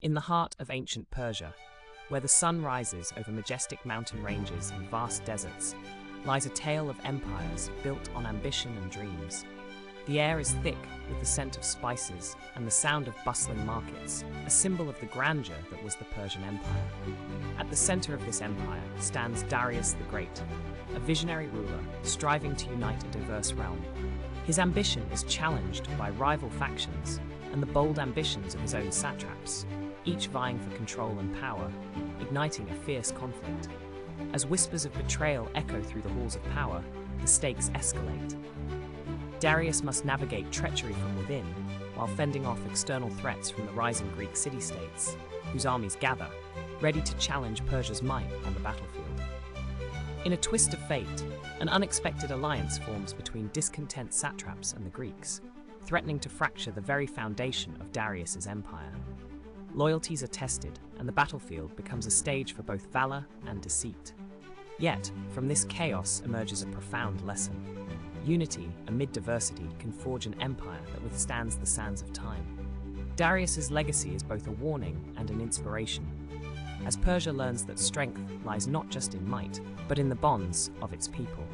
In the heart of ancient Persia, where the sun rises over majestic mountain ranges and vast deserts, lies a tale of empires built on ambition and dreams. The air is thick with the scent of spices and the sound of bustling markets, a symbol of the grandeur that was the Persian Empire. At the center of this empire stands Darius the Great, a visionary ruler striving to unite a diverse realm. His ambition is challenged by rival factions and the bold ambitions of his own satraps, each vying for control and power, igniting a fierce conflict. As whispers of betrayal echo through the halls of power, the stakes escalate. Darius must navigate treachery from within, while fending off external threats from the rising Greek city-states, whose armies gather, ready to challenge Persia's might on the battlefield. In a twist of fate, an unexpected alliance forms between discontent satraps and the Greeks, threatening to fracture the very foundation of Darius's empire. Loyalties are tested, and the battlefield becomes a stage for both valor and deceit. Yet, from this chaos emerges a profound lesson. Unity amid diversity can forge an empire that withstands the sands of time. Darius's legacy is both a warning and an inspiration, as Persia learns that strength lies not just in might, but in the bonds of its people.